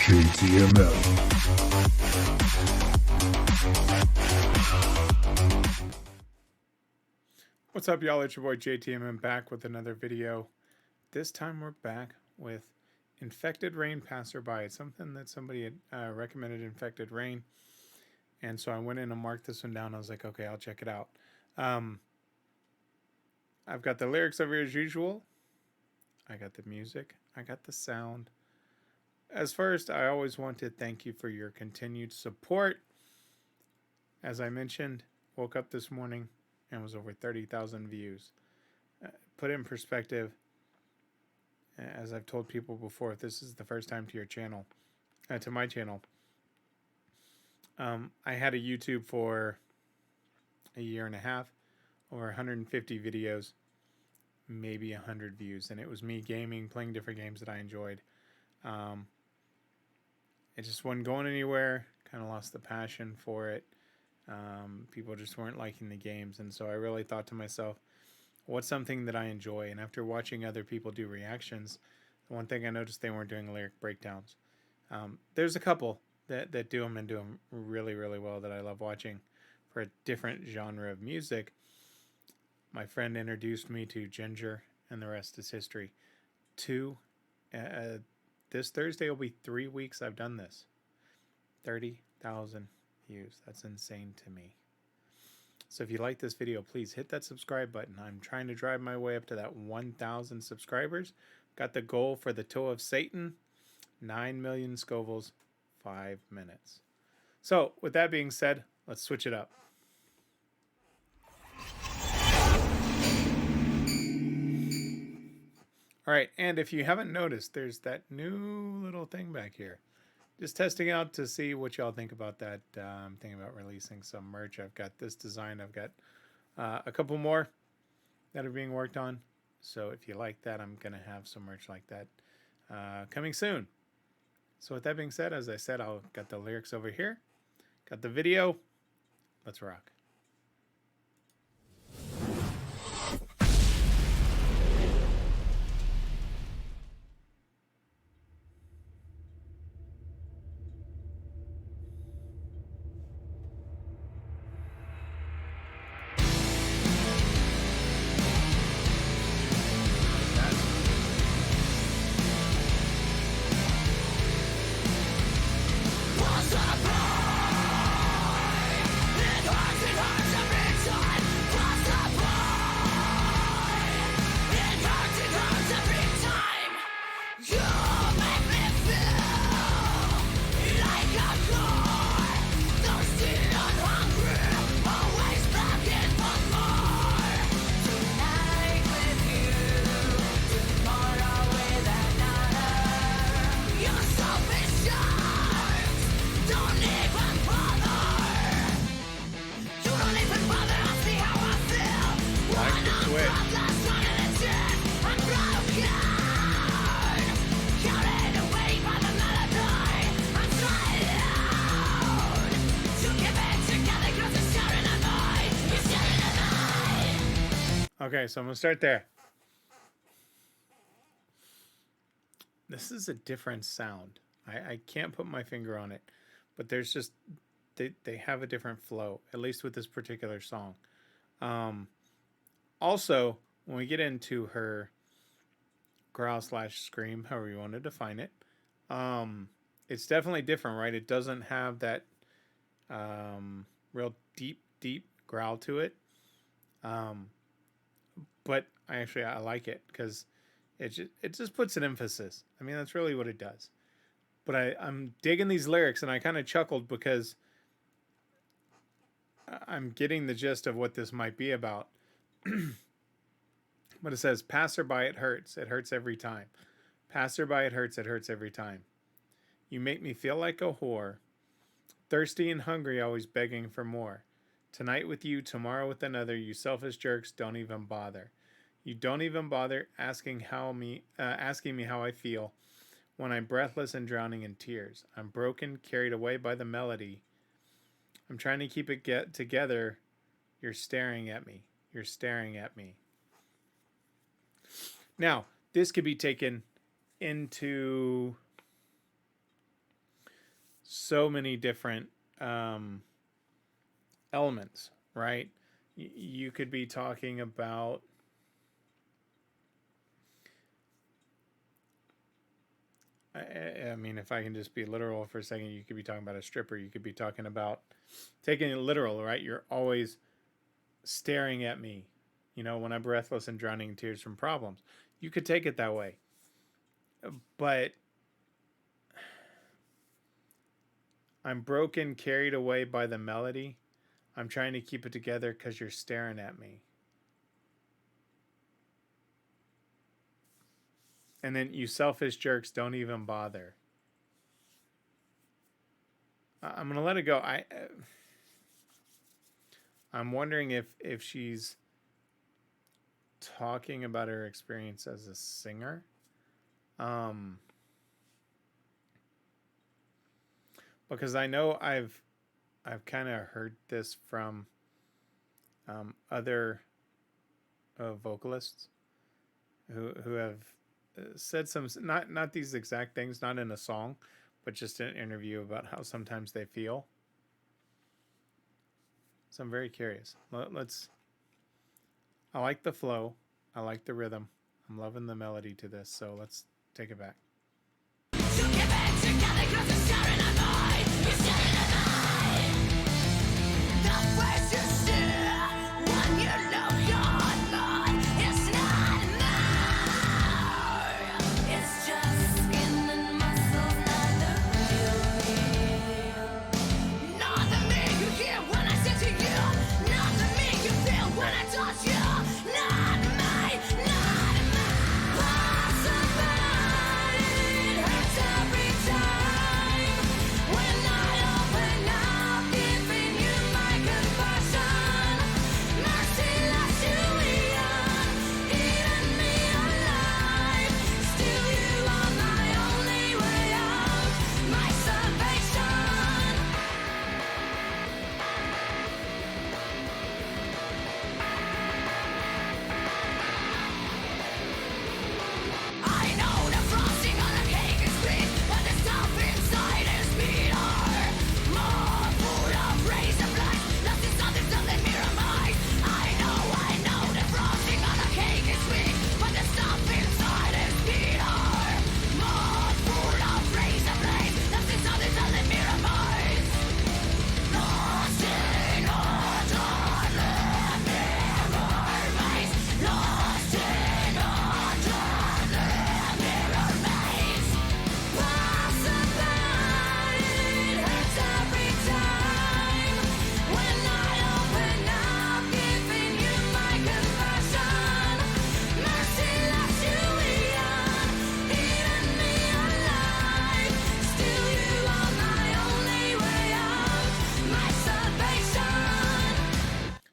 JTMM. What's up, y'all? It's your boy JTMM back with another video. This time we're back with Infected Rain Passerby. It's something that somebody had recommended, Infected Rain. And so I went in and marked this one down. I was like, okay, I'll check it out. I've got the lyrics over here as usual. I got the music. I got the sound. As first, I always want to thank you for your continued support. As I mentioned, woke up this morning and was over 30,000 views. Put in perspective, as I've told people before, if this is the first time to your channel, to my channel, I had a YouTube for a year and a half, over 150 videos, maybe 100 views, and it was me gaming, playing different games that I enjoyed. It just wasn't going anywhere, kind of lost the passion for it. People just weren't liking the games, and so I really thought to myself, what's something that I enjoy? And after watching other people do reactions, one thing I noticed, they weren't doing lyric breakdowns. There's a couple that do them and do them really, really well that I love watching for a different genre of music. My friend introduced me to Ginger, and the rest is history. This Thursday will be 3 weeks I've done this. 30,000 views. That's insane to me. So if you like this video, please hit that subscribe button. I'm trying to drive my way up to that 1,000 subscribers. Got the goal for the Toe of Satan, 9 million Scovilles, 5 minutes. So with that being said, let's switch it up. All right, and if you haven't noticed, there's that new little thing back here. Just testing out to see what y'all think about that. I'm thinking about releasing some merch. I've got this design. I've got a couple more that are being worked on. So if you like that, I'm going to have some merch like that coming soon. So with that being said, as I said, I've got the lyrics over here. Got the video. Let's rock. Okay, so I'm going to start there. This is a different sound. I can't put my finger on it, but there's just, they have a different flow, at least with this particular song. Also, when we get into her growl / scream, however you want to define it, it's definitely different, right? It doesn't have that real deep growl to it. But I like it because it just puts an emphasis. I mean, that's really what it does. But I'm digging these lyrics, and I kind of chuckled because I'm getting the gist of what this might be about. But it says, passerby, it hurts. It hurts every time. Passerby, it hurts every time. You make me feel like a whore. Thirsty and hungry, always begging for more. Tonight with you, tomorrow with another. You selfish jerks, don't even bother. You don't even bother asking me how I feel when I'm breathless and drowning in tears. I'm broken, carried away by the melody. I'm trying to keep it together. You're staring at me. You're staring at me. Now, this could be taken into so many different um, elements, right? You could be talking about, I mean, if I can just be literal for a second, you could be talking about a stripper. You could be talking about taking it literal, right? You're always staring at me, when I'm breathless and drowning in tears from problems. You could take it that way. But I'm broken, carried away by the melody. I'm trying to keep it together because you're staring at me. And then you selfish jerks don't even bother. I'm gonna let it go. I'm wondering if she's talking about her experience as a singer. Um, because I know I've kind of heard this from other vocalists who have said some, not these exact things, not in a song, but just in an interview about how sometimes they feel. So I'm very curious. Let's. I like the flow. I like the rhythm. I'm loving the melody to this. So let's take it back.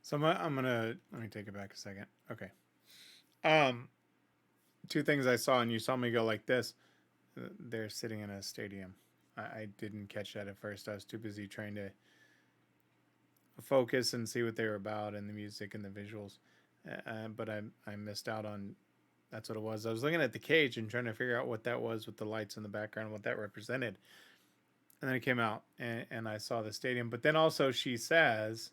So I'm gonna let me take it back a second. Okay. Um, two things I saw, and you saw me go like this. They're sitting in a stadium. I didn't catch that at first. I was too busy trying to focus and see what they were about and the music and the visuals. But I missed out on. That's what it was. I was looking at the cage and trying to figure out what that was with the lights in the background, what that represented. And then it came out, and I saw the stadium. But then also she says,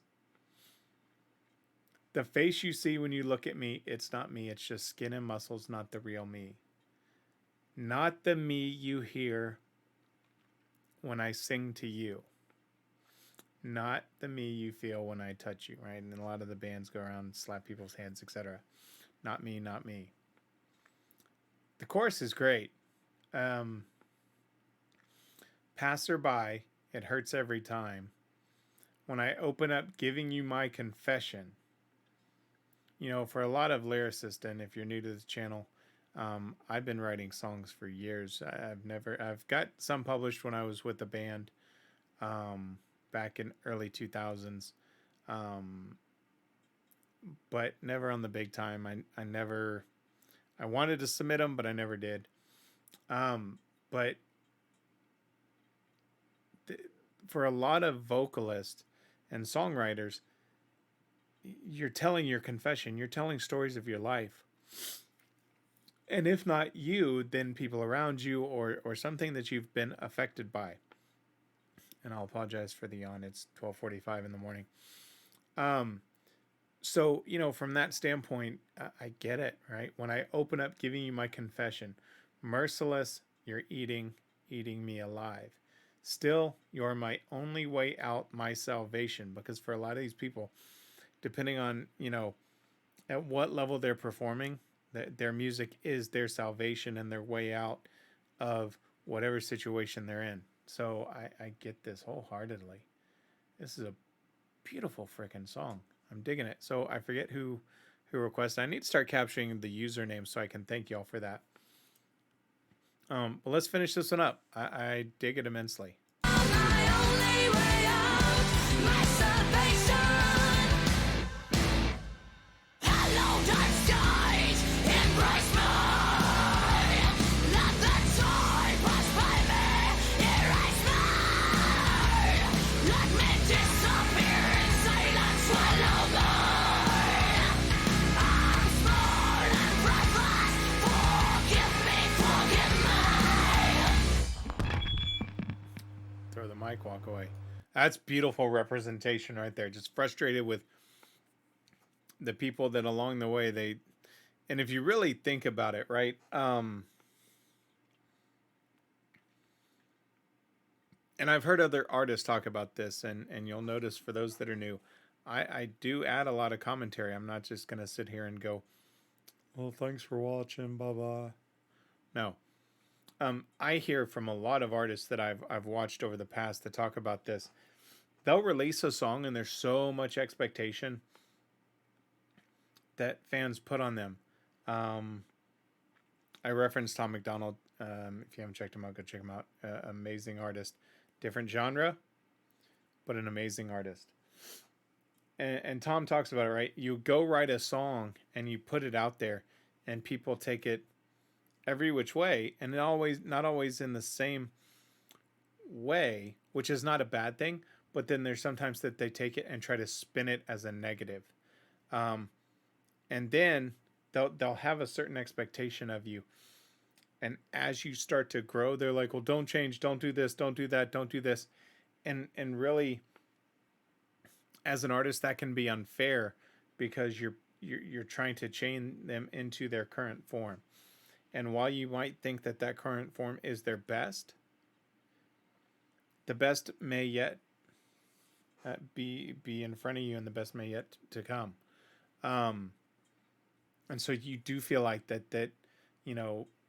the face you see when you look at me, it's not me. It's just skin and muscles, not the real me. Not the me you hear when I sing to you. Not the me you feel when I touch you, right? And a lot of the bands go around and slap people's hands, etc. Not me, not me. The chorus is great. Passerby, it hurts every time. When I open up giving you my confession. For a lot of lyricists, and if you're new to the channel, I've been writing songs for years. I've got some published when I was with the band back in early 2000s, but never on the big time. I wanted to submit them, but I never did. But for a lot of vocalists and songwriters, you're telling your confession. You're telling stories of your life. And if not you, then people around you or something that you've been affected by. and I'll apologize for the yawn. It's 12:45 in the morning. Um, so from that standpoint, I get it, right? When I open up giving you my confession, merciless, you're eating me alive. Still, you're my only way out, my salvation. Because for a lot of these people, depending on at what level they're performing, their music is their salvation and their way out of whatever situation they're in. So I get this wholeheartedly. This is a beautiful freaking song. I'm digging it. So I forget who requested. I need to start capturing the username so I can thank y'all for that. But let's finish this one up. I dig it immensely. Throw the mic, walk away. That's beautiful representation right there. Just frustrated with the people that along the way and if you really think about it, right? And I've heard other artists talk about this, and you'll notice for those that are new, I do add a lot of commentary. I'm not just gonna sit here and go, well, thanks for watching, blah blah. No. I hear from a lot of artists that I've watched over the past that talk about this. They'll release a song and there's so much expectation that fans put on them. I referenced Tom McDonald. If you haven't checked him out, go check him out. Amazing artist. Different genre, but an amazing artist. And Tom talks about it, right? You go write a song and you put it out there and people take it every which way, and not always in the same way, which is not a bad thing, but then there's sometimes that they take it and try to spin it as a negative. And then they'll have a certain expectation of you. And as you start to grow, they're like, well, don't change, don't do this, don't do that, don't do this. And really, as an artist, that can be unfair because you're trying to chain them into their current form. And while you might think that current form is their best, the best may yet be in front of you, and the best may yet to come. And so you do feel like that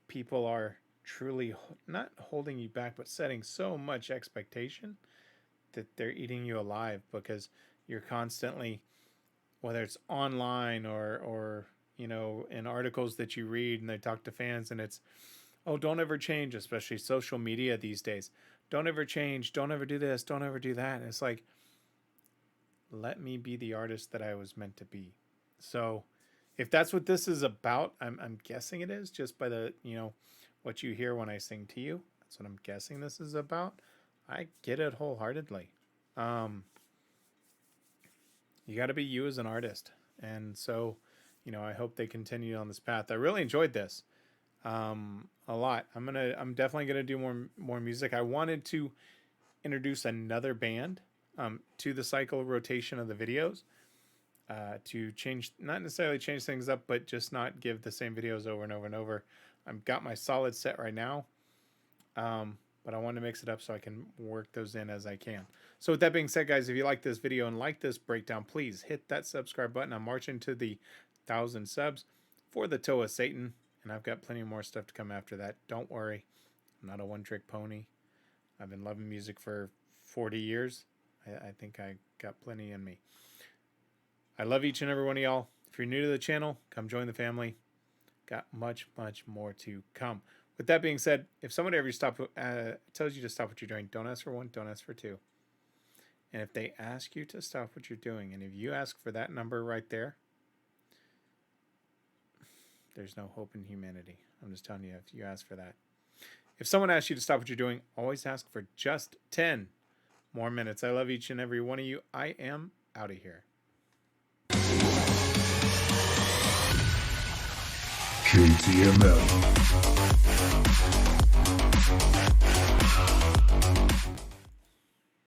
people are truly not holding you back, but setting so much expectation that they're eating you alive because you're constantly, whether it's online or in articles that you read and they talk to fans, and it's, oh, don't ever change, especially social media these days. Don't ever change. Don't ever do this. Don't ever do that. And it's like, let me be the artist that I was meant to be. So if that's what this is about, I'm guessing it is just by the, what you hear when I sing to you. That's what I'm guessing this is about. I get it wholeheartedly. You got to be you as an artist. And so, I hope they continue on this path. I really enjoyed this a lot. I'm definitely gonna do more music. I wanted to introduce another band to the cycle rotation of the videos to change, not necessarily change things up, but just not give the same videos over and over and over. I've got my solid set right now, but I want to mix it up so I can work those in as I can. So with that being said, guys, if you like this video and like this breakdown, please hit that subscribe button. I'm marching to the 1,000 subs for the Toe of Satan, and I've got plenty more stuff to come after that. Don't worry, I'm not a one-trick pony. I've been loving music for 40 years. I think I got plenty in me. I love each and every one of y'all. If you're new to the channel, come join the family. Got much, much more to come. With that being said, if somebody ever tells you to stop what you're doing, don't ask for one, don't ask for two. And if they ask you to stop what you're doing, and if you ask for that number right there, there's no hope in humanity. I'm just telling you, if you ask for that. If someone asks you to stop what you're doing, always ask for just 10 more minutes. I love each and every one of you. I am out of here. JTMM.